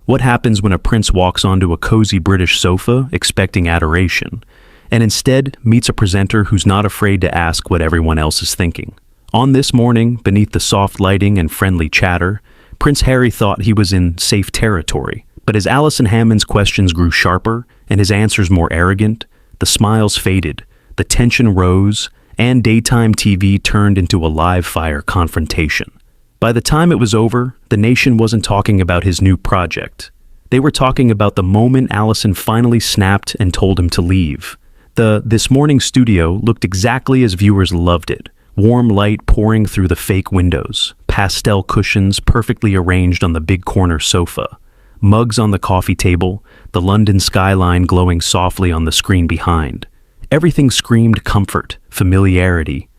What happens when a prince walks onto a cozy British sofa expecting adoration, and instead meets a presenter who's not afraid to ask what everyone else is thinking? On this morning, beneath the soft lighting and friendly chatter, Prince Harry thought he was in safe territory. But as Allison Hammond's questions grew sharper and his answers more arrogant, the smiles faded, the tension rose, and daytime TV turned into a live-fire confrontation. By the time it was over, the nation wasn't talking about his new project. They were talking about the moment Allison finally snapped and told him to leave. The This Morning studio looked exactly as viewers loved it. Warm light pouring through the fake windows, pastel cushions perfectly arranged on the big corner sofa, mugs on the coffee table, the London skyline glowing softly on the screen behind. Everything screamed comfort, familiarity,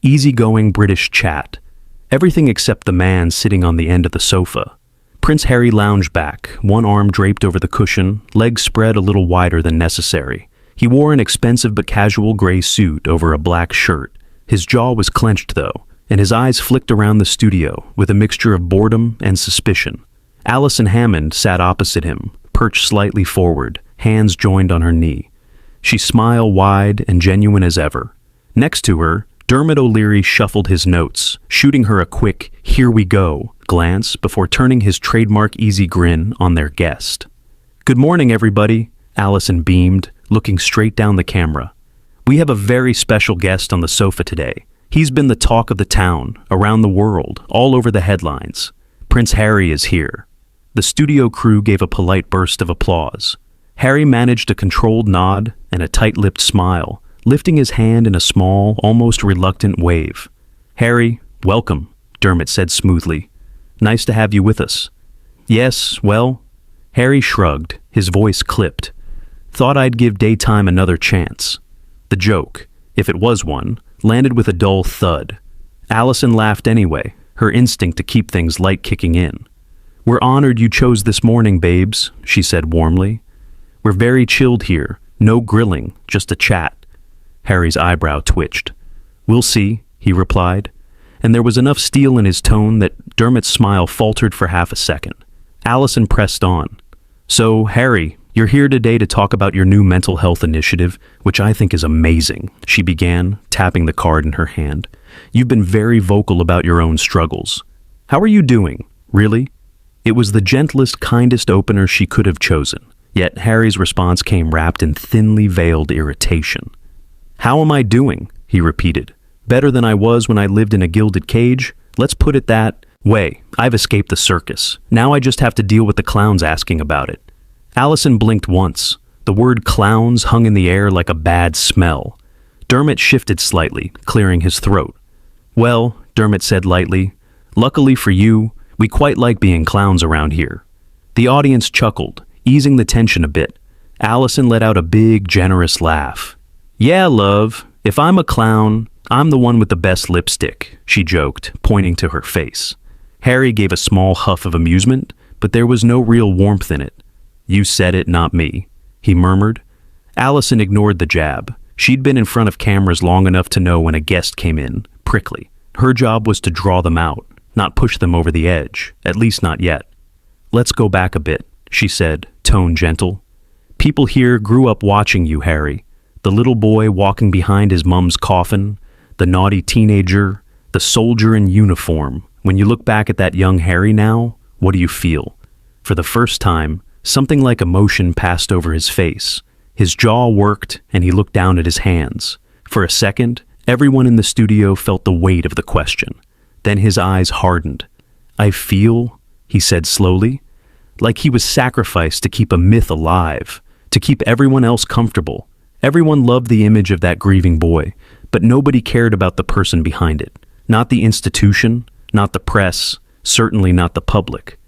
easygoing British chat. Everything except the man sitting on the end of the sofa. Prince Harry lounged back, one arm draped over the cushion, legs spread a little wider than necessary. He wore an expensive but casual gray suit over a black shirt. His jaw was clenched, though, and his eyes flicked around the studio with a mixture of boredom and suspicion. Allison Hammond sat opposite him, perched slightly forward, hands joined on her knee. She smiled wide and genuine as ever. Next to her, Dermot O'Leary shuffled his notes, shooting her a quick, "Here we go" glance before turning his trademark easy grin on their guest. "Good morning, everybody," Allison beamed, looking straight down the camera. "We have a very special guest on the sofa today. He's been the talk of the town, around the world, all over the headlines. Prince Harry is here." The studio crew gave a polite burst of applause. Harry managed a controlled nod and a tight-lipped smile, lifting his hand in a small, almost reluctant wave. "Harry, welcome," Dermot said smoothly. "Nice to have you with us." "Yes, well," Harry shrugged, his voice clipped. "Thought I'd give daytime another chance." The joke, if it was one, landed with a dull thud. Allison laughed anyway, her instinct to keep things light kicking in. "We're honored you chose this morning, babes," she said warmly. "We're very chilled here, no grilling, just a chat." Harry's eyebrow twitched. "We'll see," he replied, and there was enough steel in his tone that Dermot's smile faltered for half a second. Allison pressed on. "So, Harry, you're here today to talk about your new mental health initiative, which I think is amazing," she began, tapping the card in her hand. "You've been very vocal about your own struggles. How are you doing, really?" It was the gentlest, kindest opener she could have chosen, yet Harry's response came wrapped in thinly veiled irritation. "How am I doing?" he repeated. "Better than I was when I lived in a gilded cage? Let's put it that way. I've escaped the circus. Now I just have to deal with the clowns asking about it." Allison blinked once. The word clowns hung in the air like a bad smell. Dermot shifted slightly, clearing his throat. "Well," Dermot said lightly, "luckily for you, we quite like being clowns around here." The audience chuckled, easing the tension a bit. Allison let out a big, generous laugh. "Yeah, love, if I'm a clown, I'm the one with the best lipstick," she joked, pointing to her face. Harry gave a small huff of amusement, but there was no real warmth in it. "You said it, not me," he murmured. Allison ignored the jab. She'd been in front of cameras long enough to know when a guest came in, prickly. Her job was to draw them out, not push them over the edge, at least not yet. "Let's go back a bit," she said, tone gentle. "People here grew up watching you, Harry. The little boy walking behind his mum's coffin, the naughty teenager, the soldier in uniform. When you look back at that young Harry now, what do you feel?" For the first time, something like emotion passed over his face. His jaw worked, and he looked down at his hands. For a second, everyone in the studio felt the weight of the question. Then his eyes hardened. "I feel," he said slowly, "like he was sacrificed to keep a myth alive, to keep everyone else comfortable. Everyone loved the image of that grieving boy, but nobody cared about the person behind it. Not the institution, not the press, certainly not the public."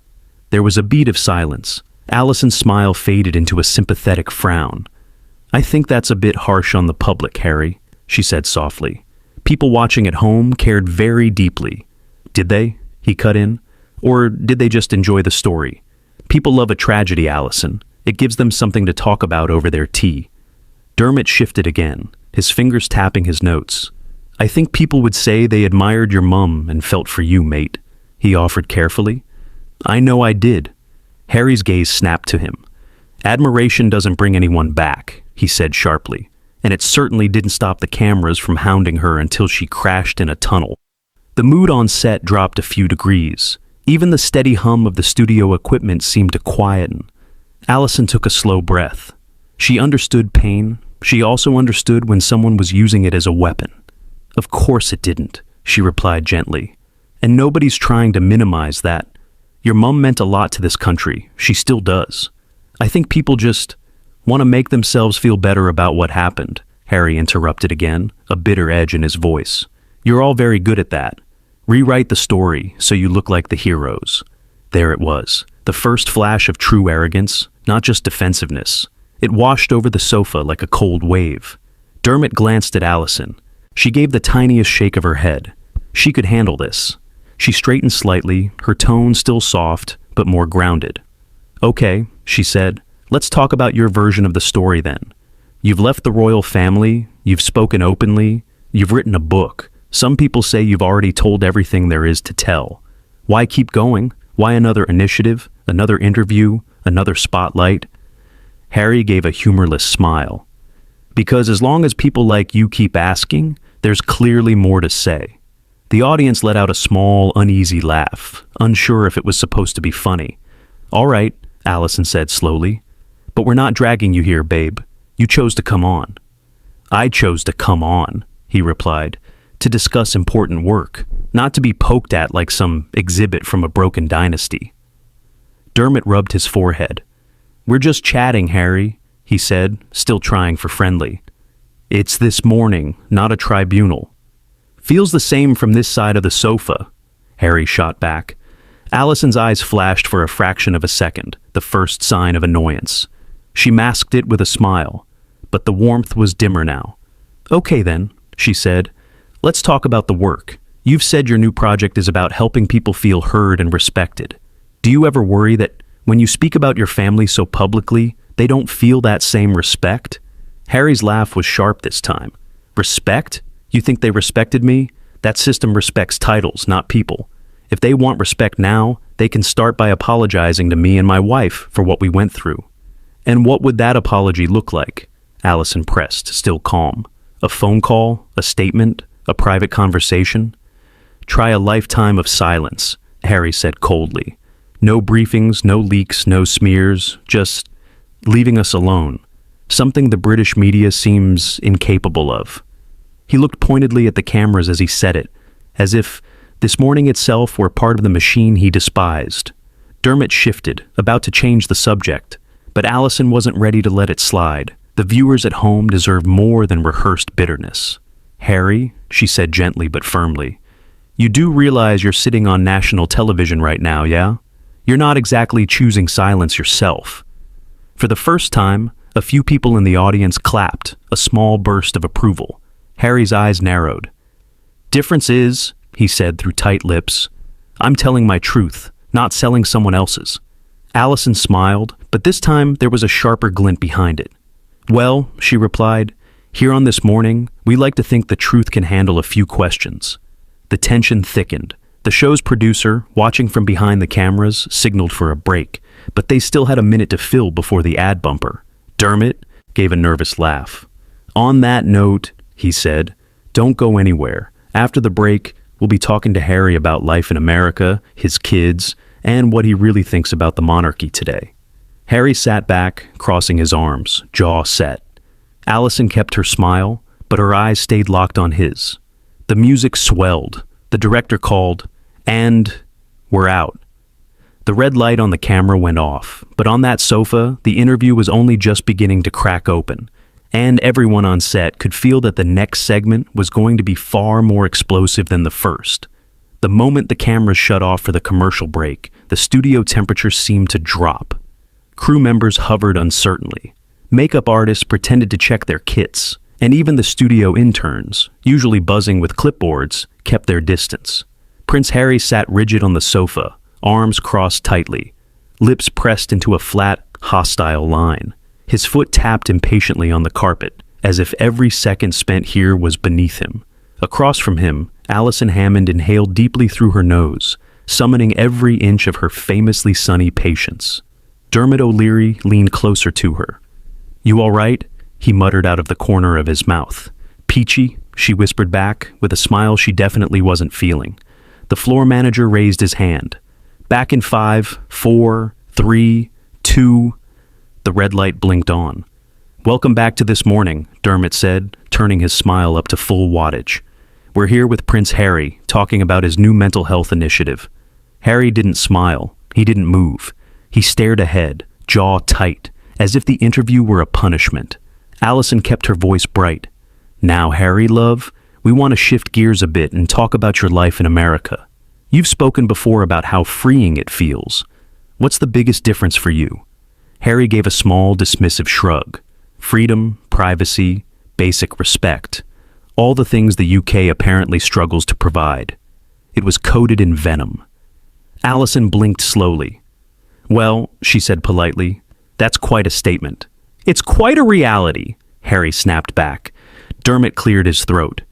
There was a beat of silence. Allison's smile faded into a sympathetic frown. "I think that's a bit harsh on the public, Harry," she said softly. "People watching at home cared very deeply." "Did they?" he cut in. "Or did they just enjoy the story? People love a tragedy, Allison. It gives them something to talk about over their tea." Dermot shifted again, his fingers tapping his notes. "I think people would say they admired your mum and felt for you, mate," he offered carefully. "I know I did." Harry's gaze snapped to him. "Admiration doesn't bring anyone back," he said sharply, and it certainly didn't stop the cameras from hounding her until she crashed in a tunnel. The mood on set dropped a few degrees. Even the steady hum of the studio equipment seemed to quieten. Allison took a slow breath. She understood pain. She also understood when someone was using it as a weapon. "Of course it didn't," she replied gently. "And nobody's trying to minimize that. Your mom meant a lot to this country. She still does. I think people just want to make themselves feel better about what happened," Harry interrupted again, a bitter edge in his voice. "You're all very good at that. Rewrite the story so you look like the heroes." There it was, the first flash of true arrogance, not just defensiveness. It washed over the sofa like a cold wave. Dermot glanced at Allison. She gave the tiniest shake of her head. She could handle this. She straightened slightly, her tone still soft, but more grounded. "Okay," she said, "let's talk about your version of the story then. You've left the royal family, you've spoken openly, you've written a book. Some people say you've already told everything there is to tell. Why keep going? Why another initiative, another interview, another spotlight?" Harry gave a humorless smile. "Because as long as people like you keep asking, there's clearly more to say." The audience let out a small, uneasy laugh, unsure if it was supposed to be funny. "All right," Allison said slowly. "But we're not dragging you here, babe. You chose to come on." "I chose to come on," he replied, "to discuss important work, not to be poked at like some exhibit from a broken dynasty." Dermot rubbed his forehead. "We're just chatting, Harry," he said, still trying for friendly. "It's this morning, not a tribunal." "Feels the same from this side of the sofa," Harry shot back. Allison's eyes flashed for a fraction of a second, the first sign of annoyance. She masked it with a smile, but the warmth was dimmer now. "Okay then," she said. "Let's talk about the work. You've said your new project is about helping people feel heard and respected. Do you ever worry that when you speak about your family so publicly, they don't feel that same respect?" Harry's laugh was sharp this time. "Respect? You think they respected me? That system respects titles, not people. If they want respect now, they can start by apologizing to me and my wife for what we went through." "And what would that apology look like?" Allison pressed, still calm. "A phone call? A statement? A private conversation?" "Try a lifetime of silence," Harry said coldly. "No briefings, no leaks, no smears, just leaving us alone. Something the British media seems incapable of." He looked pointedly at the cameras as he said it, as if this morning itself were part of the machine he despised. Dermot shifted, about to change the subject, but Allison wasn't ready to let it slide. The viewers at home deserve more than rehearsed bitterness. "Harry," she said gently but firmly, "you do realize you're sitting on national television right now, yeah? You're not exactly choosing silence yourself." For the first time, a few people in the audience clapped, a small burst of approval. Harry's eyes narrowed. "Difference is," he said through tight lips, "I'm telling my truth, not selling someone else's." Allison smiled, but this time there was a sharper glint behind it. "Well," she replied, "here on This Morning, we like to think the truth can handle a few questions." The tension thickened. The show's producer, watching from behind the cameras, signaled for a break, but they still had a minute to fill before the ad bumper. Dermot gave a nervous laugh. "On that note," he said, "don't go anywhere. After the break, we'll be talking to Harry about life in America, his kids, and what he really thinks about the monarchy today." Harry sat back, crossing his arms, jaw set. Allison kept her smile, but her eyes stayed locked on his. The music swelled. The director called, "And we're out." The red light on the camera went off, but on that sofa, the interview was only just beginning to crack open, and everyone on set could feel that the next segment was going to be far more explosive than the first. The moment the cameras shut off for the commercial break, the studio temperature seemed to drop. Crew members hovered uncertainly. Makeup artists pretended to check their kits, and even the studio interns, usually buzzing with clipboards, kept their distance. Prince Harry sat rigid on the sofa, arms crossed tightly, lips pressed into a flat, hostile line. His foot tapped impatiently on the carpet, as if every second spent here was beneath him. Across from him, Allison Hammond inhaled deeply through her nose, summoning every inch of her famously sunny patience. Dermot O'Leary leaned closer to her. "You all right?" he muttered out of the corner of his mouth. "Peachy?" she whispered back, with a smile she definitely wasn't feeling. The floor manager raised his hand. "Back in 5, 4, 3, 2... The red light blinked on. "Welcome back to This Morning," Dermot said, turning his smile up to full wattage. "We're here with Prince Harry, talking about his new mental health initiative." Harry didn't smile. He didn't move. He stared ahead, jaw tight, as if the interview were a punishment. Allison kept her voice bright. "Now, Harry, love, we want to shift gears a bit and talk about your life in America. You've spoken before about how freeing it feels. What's the biggest difference for you?" Harry gave a small, dismissive shrug. Freedom, privacy, basic respect. All the things the UK apparently struggles to provide. It was coated in venom. Allison blinked slowly. "Well," she said politely, "that's quite a statement." "It's quite a reality," Harry snapped back. Dermot cleared his throat.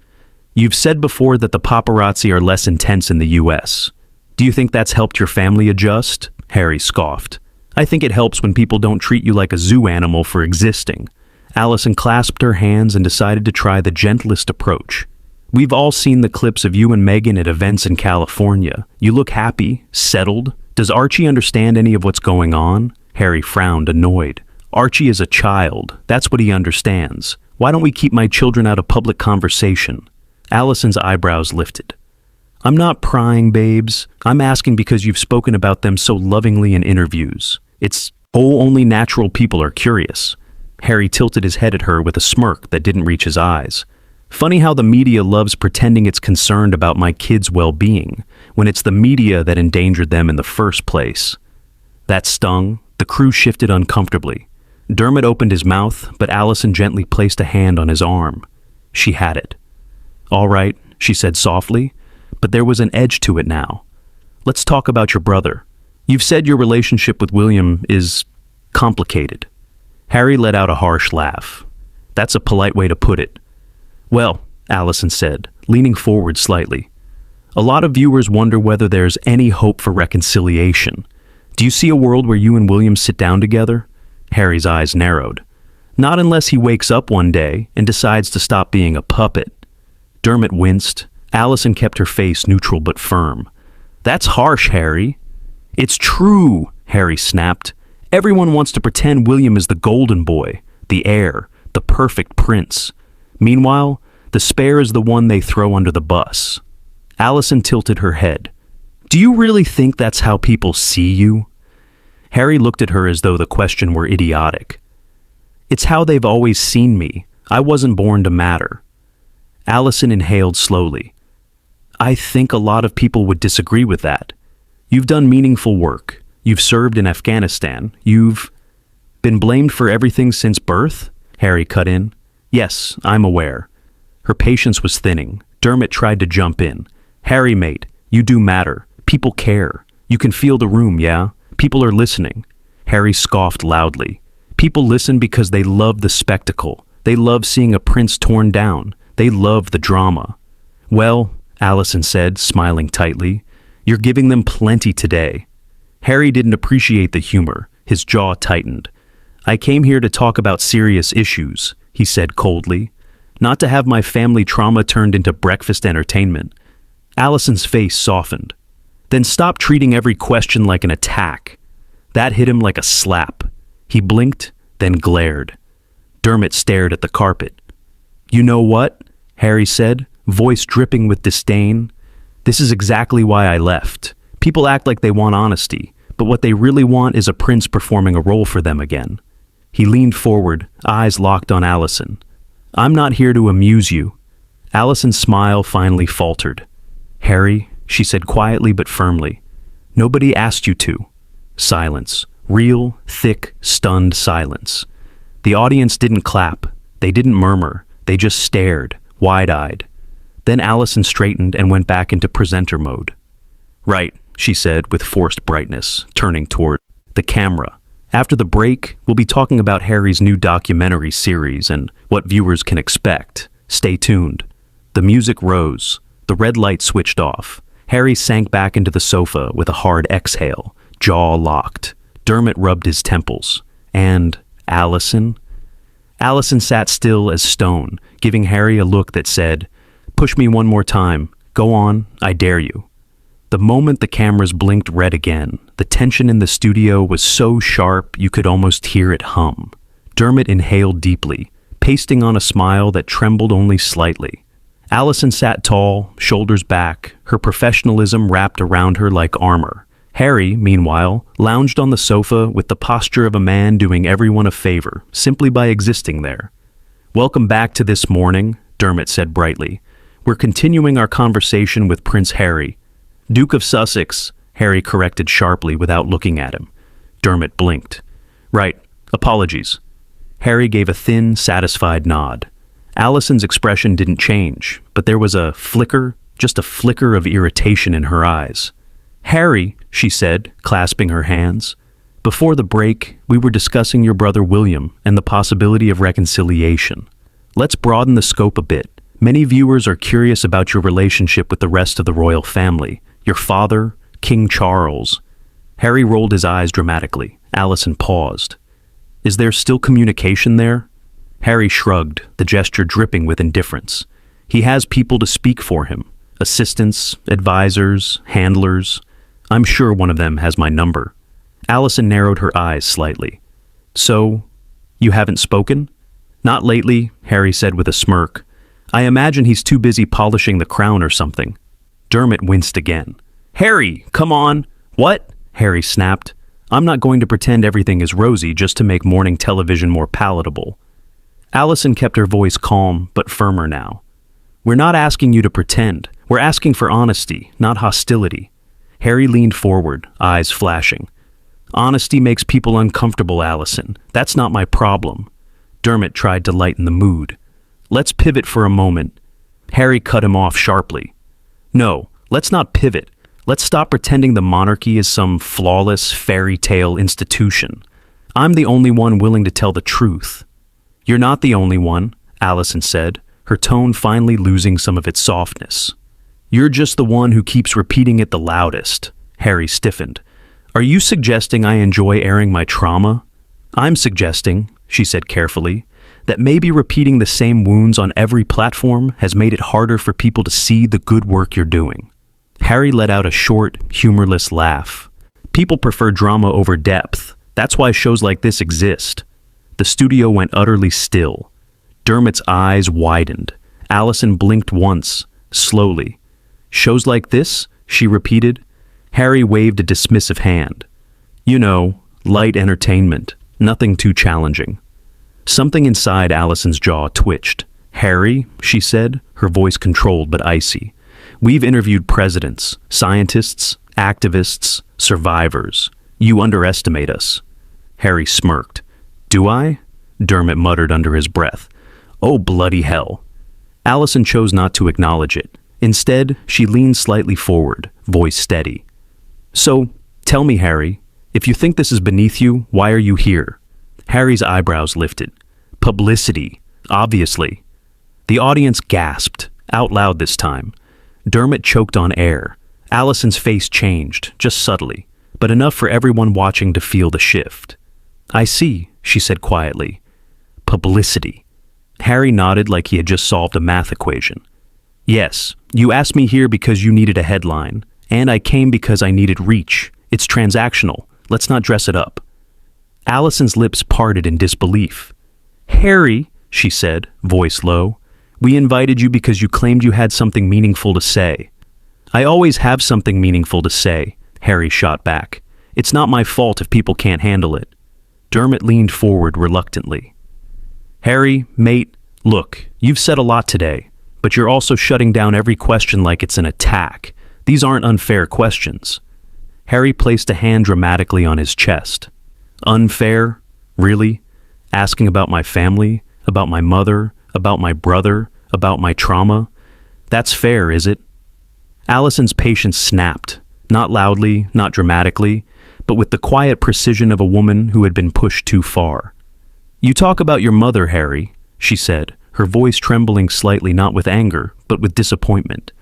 "You've said before that the paparazzi are less intense in the US. Do you think that's helped your family adjust?" Harry scoffed. "I think it helps when people don't treat you like a zoo animal for existing." Allison clasped her hands and decided to try the gentlest approach. "We've all seen the clips of you and Meghan at events in California. You look happy, settled. Does Archie understand any of what's going on?" Harry frowned, annoyed. "Archie is a child. That's what he understands. Why don't we keep my children out of public conversation?" Allison's eyebrows lifted. "I'm not prying, babes. I'm asking because you've spoken about them so lovingly in interviews. It's only natural people are curious." Harry tilted his head at her with a smirk that didn't reach his eyes. "Funny how the media loves pretending it's concerned about my kids' well-being, when it's the media that endangered them in the first place." That stung. The crew shifted uncomfortably. Dermot opened his mouth, but Allison gently placed a hand on his arm. She had it. "All right," she said softly, but there was an edge to it now. "Let's talk about your brother. You've said your relationship with William is complicated." Harry let out a harsh laugh. "That's a polite way to put it." "Well," Allison said, leaning forward slightly, "a lot of viewers wonder whether there's any hope for reconciliation. Do you see a world where you and William sit down together?" Harry's eyes narrowed. "Not unless he wakes up one day and decides to stop being a puppet." Dermot winced. Allison kept her face neutral but firm. "That's harsh, Harry." "It's true," Harry snapped. "Everyone wants to pretend William is the golden boy, the heir, the perfect prince. Meanwhile, the spare is the one they throw under the bus." Allison tilted her head. "Do you really think that's how people see you?" Harry looked at her as though the question were idiotic. "It's how they've always seen me. I wasn't born to matter." Allison inhaled slowly. "I think a lot of people would disagree with that. You've done meaningful work. You've served in Afghanistan. You've been blamed for everything since birth?" Harry cut in. "Yes, I'm aware." Her patience was thinning. Dermot tried to jump in. "Harry, mate, you do matter. People care. You can feel the room, yeah? People are listening." Harry scoffed loudly. "People listen because they love the spectacle. They love seeing a prince torn down. They love the drama." "Well," Allison said, smiling tightly, "you're giving them plenty today." Harry didn't appreciate the humor. His jaw tightened. "I came here to talk about serious issues," he said coldly, "not to have my family trauma turned into breakfast entertainment." Allison's face softened. "Then stop treating every question like an attack." That hit him like a slap. He blinked, then glared. Dermot stared at the carpet. "You know what?" Harry said, voice dripping with disdain. "This is exactly why I left. People act like they want honesty, but what they really want is a prince performing a role for them again." He leaned forward, eyes locked on Allison. "I'm not here to amuse you." Allison's smile finally faltered. "Harry," she said quietly but firmly, "nobody asked you to." Silence. Real, thick, stunned silence. The audience didn't clap. They didn't murmur. They just stared, wide-eyed. Then Allison straightened and went back into presenter mode. "Right," she said with forced brightness, turning toward the camera. "After the break, we'll be talking about Harry's new documentary series and what viewers can expect. Stay tuned." The music rose. The red light switched off. Harry sank back into the sofa with a hard exhale, jaw locked. Dermot rubbed his temples. And Allison? Allison sat still as stone, giving Harry a look that said, "Push me one more time. Go on, I dare you." The moment the cameras blinked red again, the tension in the studio was so sharp you could almost hear it hum. Dermot inhaled deeply, pasting on a smile that trembled only slightly. Allison sat tall, shoulders back, her professionalism wrapped around her like armor. Harry, meanwhile, lounged on the sofa with the posture of a man doing everyone a favor, simply by existing there. "Welcome back to This Morning," Dermot said brightly. "We're continuing our conversation with Prince Harry." "Duke of Sussex," Harry corrected sharply without looking at him. Dermot blinked. "Right, apologies." Harry gave a thin, satisfied nod. Allison's expression didn't change, but there was a flicker, just a flicker of irritation in her eyes. "Harry," she said, clasping her hands, "before the break, we were discussing your brother William and the possibility of reconciliation. Let's broaden the scope a bit. Many viewers are curious about your relationship with the rest of the royal family. Your father, King Charles." Harry rolled his eyes dramatically. Allison paused. "Is there still communication there?" Harry shrugged, the gesture dripping with indifference. "He has people to speak for him. Assistants, advisors, handlers. I'm sure one of them has my number." Allison narrowed her eyes slightly. "So, you haven't spoken?" "Not lately," Harry said with a smirk. "I imagine he's too busy polishing the crown or something." Dermot winced again. "Harry, come on!" "What?" Harry snapped. "I'm not going to pretend everything is rosy just to make morning television more palatable." Allison kept her voice calm but firmer now. "We're not asking you to pretend. We're asking for honesty, not hostility." Harry leaned forward, eyes flashing. "Honesty makes people uncomfortable, Allison. That's not my problem." Dermot tried to lighten the mood. "Let's pivot for a moment." Harry cut him off sharply. "No, let's not pivot. Let's stop pretending the monarchy is some flawless fairy tale institution. I'm the only one willing to tell the truth." "You're not the only one," Allison said, her tone finally losing some of its softness. "You're just the one who keeps repeating it the loudest." Harry stiffened. "Are you suggesting I enjoy airing my trauma?" "I'm suggesting," she said carefully, "that maybe repeating the same wounds on every platform has made it harder for people to see the good work you're doing." Harry let out a short, humorless laugh. "People prefer drama over depth. That's why shows like this exist." The studio went utterly still. Dermot's eyes widened. Allison blinked once, slowly. "Shows like this?" she repeated. Harry waved a dismissive hand. "You know, light entertainment, nothing too challenging." Something inside Allison's jaw twitched. "Harry," she said, her voice controlled but icy, "we've interviewed presidents, scientists, activists, survivors. You underestimate us." Harry smirked. "Do I?" Dermot muttered under his breath. "Oh, bloody hell." Allison chose not to acknowledge it. Instead, she leaned slightly forward, voice steady. "So, tell me, Harry, if you think this is beneath you, why are you here?" Harry's eyebrows lifted. "Publicity, obviously." The audience gasped, out loud this time. Dermot choked on air. Allison's face changed, just subtly, but enough for everyone watching to feel the shift. "I see," she said quietly. "Publicity." Harry nodded like he had just solved a math equation. "Yes, you asked me here because you needed a headline, and I came because I needed reach. It's transactional. Let's not dress it up." Allison's lips parted in disbelief. "Harry," she said, voice low, "we invited you because you claimed you had something meaningful to say." "I always have something meaningful to say," Harry shot back. "It's not my fault if people can't handle it." Dermot leaned forward reluctantly. "Harry, mate, look, you've said a lot today, but you're also shutting down every question like it's an attack. These aren't unfair questions." Harry placed a hand dramatically on his chest. "Unfair? Really? Asking about my family, about my mother, about my brother, about my trauma? That's fair, is it?" Allison's patience snapped, not loudly, not dramatically, but with the quiet precision of a woman who had been pushed too far. "You talk about your mother, Harry," she said, her voice trembling slightly not with anger, but with disappointment.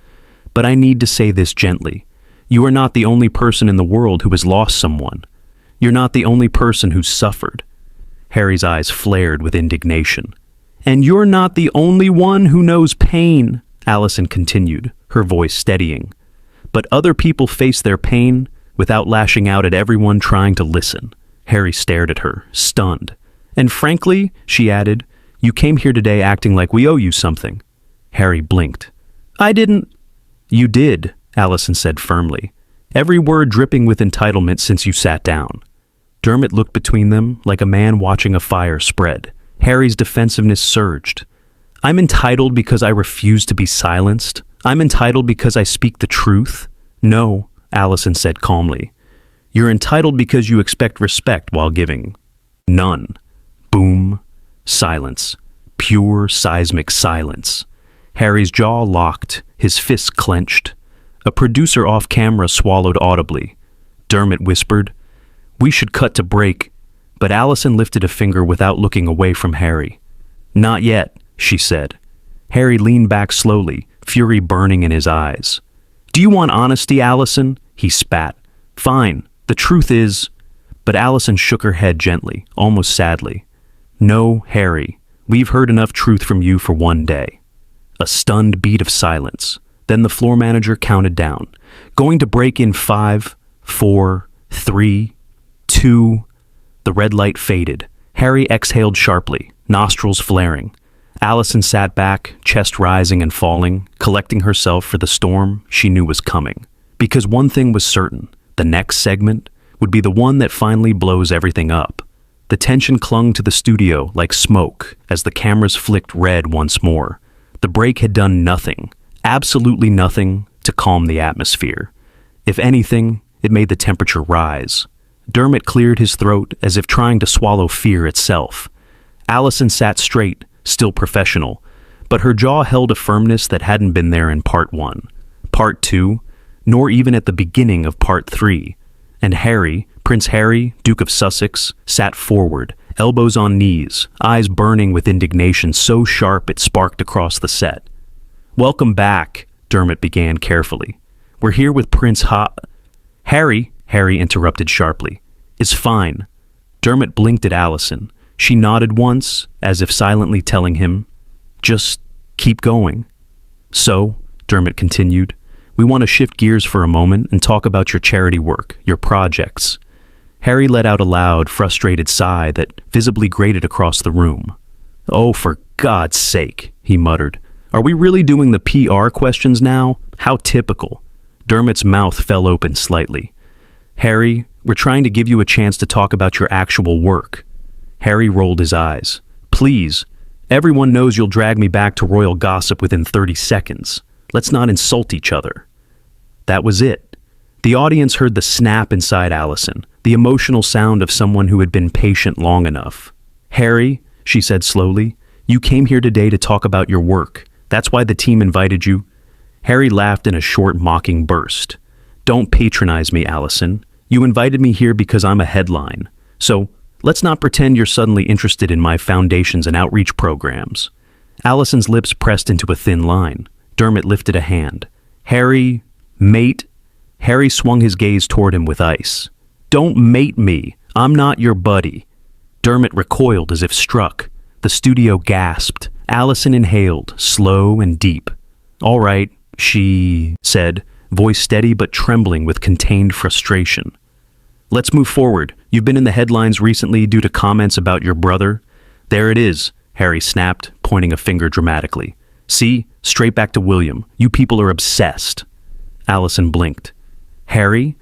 "But I need to say this gently. You are not the only person in the world who has lost someone. You're not the only person who's suffered. Harry's eyes flared with indignation. And you're not the only one who knows pain, Allison continued, her voice steadying. But other people face their pain without lashing out at everyone trying to listen. Harry stared at her, stunned. And frankly, she added, you came here today acting like we owe you something. Harry blinked. I didn't. You did, Allison said firmly, every word dripping with entitlement since you sat down. Dermot looked between them like a man watching a fire spread. Harry's defensiveness surged. I'm entitled because I refuse to be silenced. I'm entitled because I speak the truth. No, Allison said calmly. You're entitled because you expect respect while giving. None. Boom. Silence. Pure seismic silence. Harry's jaw locked, his fists clenched. A producer off camera swallowed audibly. Dermot whispered, we should cut to break, but Allison lifted a finger without looking away from Harry. Not yet, she said. Harry leaned back slowly, fury burning in his eyes. Do you want honesty, Allison? He spat. Fine, the truth is... But Allison shook her head gently, almost sadly. No, Harry, we've heard enough truth from you for one day. A stunned beat of silence. Then the floor manager counted down. Going to break in 5, 4, 3, 2... The red light faded. Harry exhaled sharply, nostrils flaring. Allison sat back, chest rising and falling, collecting herself for the storm she knew was coming. Because one thing was certain, the next segment would be the one that finally blows everything up. The tension clung to the studio like smoke as the cameras flicked red once more. The break had done nothing, absolutely nothing, to calm the atmosphere. If anything, it made the temperature rise. Dermot cleared his throat as if trying to swallow fear itself. Allison sat straight, still professional, but her jaw held a firmness that hadn't been there in part 1, part 2, nor even at the beginning of part 3. And Harry, Prince Harry, Duke of Sussex, sat forward, elbows on knees, eyes burning with indignation so sharp it sparked across the set. Welcome back, Dermot began carefully. We're here with Prince Harry interrupted sharply, is fine. Dermot blinked at Allison. She nodded once, as if silently telling him, just keep going. So, Dermot continued, we want to shift gears for a moment and talk about your charity work, your projects. Harry let out a loud, frustrated sigh that visibly grated across the room. Oh, for God's sake, he muttered. Are we really doing the PR questions now? How typical. Dermot's mouth fell open slightly. Harry, we're trying to give you a chance to talk about your actual work. Harry rolled his eyes. Please, everyone knows you'll drag me back to royal gossip within 30 seconds. Let's not insult each other. That was it. The audience heard the snap inside Allison, the emotional sound of someone who had been patient long enough. Harry, she said slowly, you came here today to talk about your work. That's why the team invited you. Harry laughed in a short, mocking burst. Don't patronize me, Allison. You invited me here because I'm a headline. So, let's not pretend you're suddenly interested in my foundations and outreach programs. Allison's lips pressed into a thin line. Dermot lifted a hand. Harry, mate. Harry swung his gaze toward him with ice. Don't mate me. I'm not your buddy. Dermot recoiled as if struck. The studio gasped. Allison inhaled, slow and deep. All right, she said, voice steady but trembling with contained frustration. Let's move forward. You've been in the headlines recently due to comments about your brother. There it is, Harry snapped, pointing a finger dramatically. See, straight back to William. You people are obsessed. Allison blinked. Harry,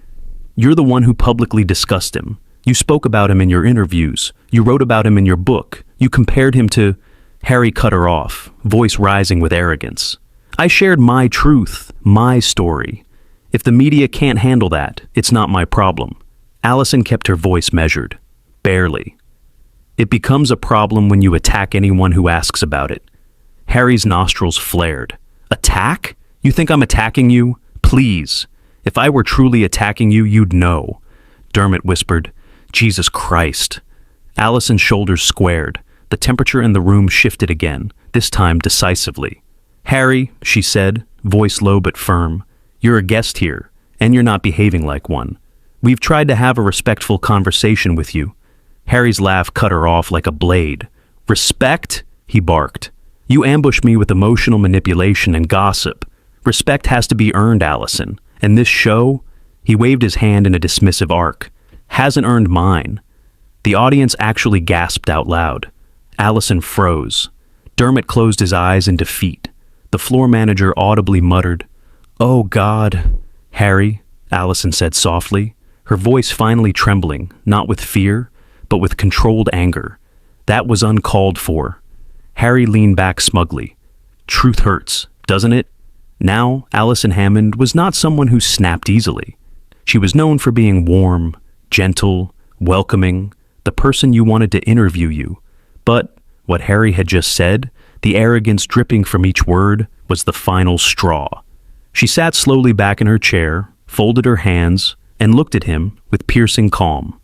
you're the one who publicly discussed him. You spoke about him in your interviews. You wrote about him in your book. You compared him to... Harry cut her off, voice rising with arrogance. I shared my truth, my story. If the media can't handle that, it's not my problem. Allison kept her voice measured. Barely. It becomes a problem when you attack anyone who asks about it. Harry's nostrils flared. Attack? You think I'm attacking you? Please. If I were truly attacking you, you'd know. Dermot whispered, Jesus Christ. Allison's shoulders squared. The temperature in the room shifted again, this time decisively. Harry, she said, voice low but firm, you're a guest here, and you're not behaving like one. We've tried to have a respectful conversation with you." Harry's laugh cut her off like a blade. "Respect?" he barked. "You ambush me with emotional manipulation and gossip. Respect has to be earned, Allison. And this show," he waved his hand in a dismissive arc, "hasn't earned mine." The audience actually gasped out loud. Allison froze. Dermot closed his eyes in defeat. The floor manager audibly muttered, "Oh God." "Harry," Allison said softly, her voice finally trembling, not with fear, but with controlled anger. "That was uncalled for." Harry leaned back smugly. "Truth hurts, doesn't it?" Now, Allison Hammond was not someone who snapped easily. She was known for being warm, gentle, welcoming, the person you wanted to interview you. But what Harry had just said, the arrogance dripping from each word, was the final straw. She sat slowly back in her chair, folded her hands, and looked at him with piercing calm.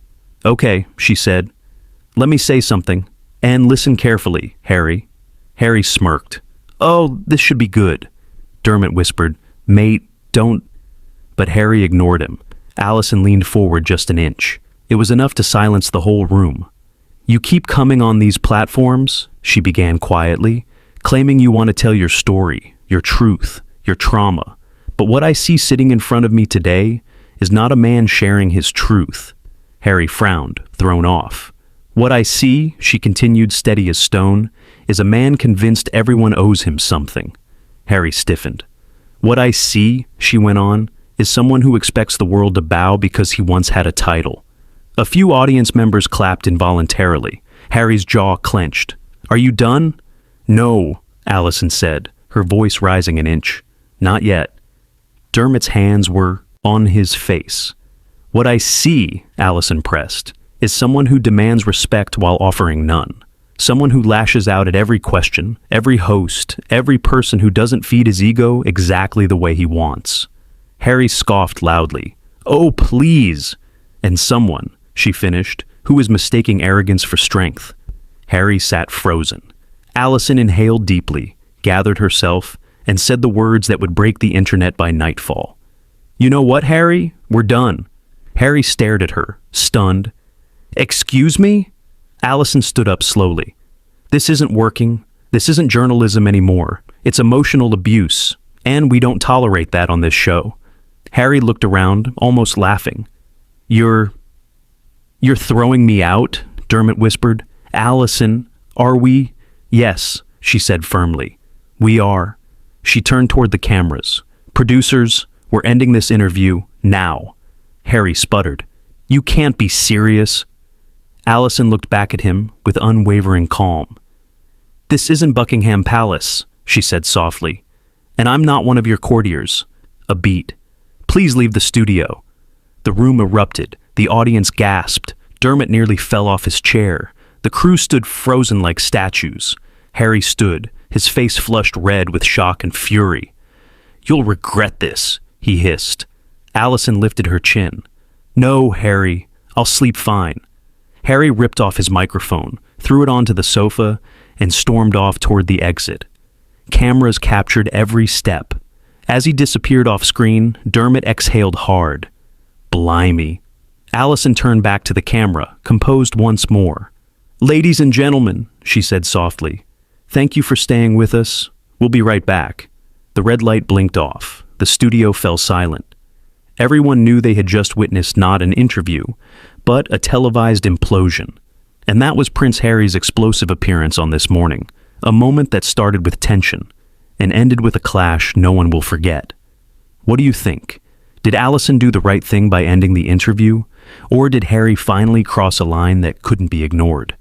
"Okay," she said. "Let me say something. And listen carefully, Harry." Harry smirked. "Oh, this should be good." Dermot whispered, "Mate, don't..." But Harry ignored him. Allison leaned forward just an inch. It was enough to silence the whole room. "You keep coming on these platforms," she began quietly, "claiming you want to tell your story, your truth, your trauma. But what I see sitting in front of me today is not a man sharing his truth." Harry frowned, thrown off. "What I see," she continued steady as stone, "is a man convinced everyone owes him something." Harry stiffened. "What I see," she went on, "is someone who expects the world to bow because he once had a title." A few audience members clapped involuntarily. Harry's jaw clenched. "Are you done?" "No," Allison said, her voice rising an inch. "Not yet." Dermot's hands were on his face. "What I see," Allison pressed, "is someone who demands respect while offering none. Someone who lashes out at every question, every host, every person who doesn't feed his ego exactly the way he wants." Harry scoffed loudly. "Oh, please!" "And someone," she finished, "who is mistaking arrogance for strength." Harry sat frozen. Allison inhaled deeply, gathered herself, and said the words that would break the internet by nightfall. "You know what, Harry? We're done." Harry stared at her, stunned. "Excuse me?" Allison stood up slowly. "This isn't working. This isn't journalism anymore. It's emotional abuse, and we don't tolerate that on this show." Harry looked around, almost laughing. You're throwing me out?" Dermot whispered. "Allison, are we?" "Yes," she said firmly. "We are." She turned toward the cameras. "Producers, we're ending this interview now." Harry sputtered. "You can't be serious." Allison looked back at him with unwavering calm. "This isn't Buckingham Palace," she said softly. "And I'm not one of your courtiers." A beat. "Please leave the studio." The room erupted. The audience gasped. Dermot nearly fell off his chair. The crew stood frozen like statues. Harry stood, his face flushed red with shock and fury. "You'll regret this," he hissed. Allison lifted her chin. "No, Harry. I'll sleep fine." Harry ripped off his microphone, threw it onto the sofa, and stormed off toward the exit. Cameras captured every step. As he disappeared off screen, Dermot exhaled hard. Blimey. Allison turned back to the camera, composed once more. "Ladies and gentlemen," she said softly, "thank you for staying with us. We'll be right back." The red light blinked off. The studio fell silent. Everyone knew they had just witnessed not an interview, but a televised implosion. And that was Prince Harry's explosive appearance on This Morning, a moment that started with tension and ended with a clash no one will forget. What do you think? Did Allison do the right thing by ending the interview, or did Harry finally cross a line that couldn't be ignored?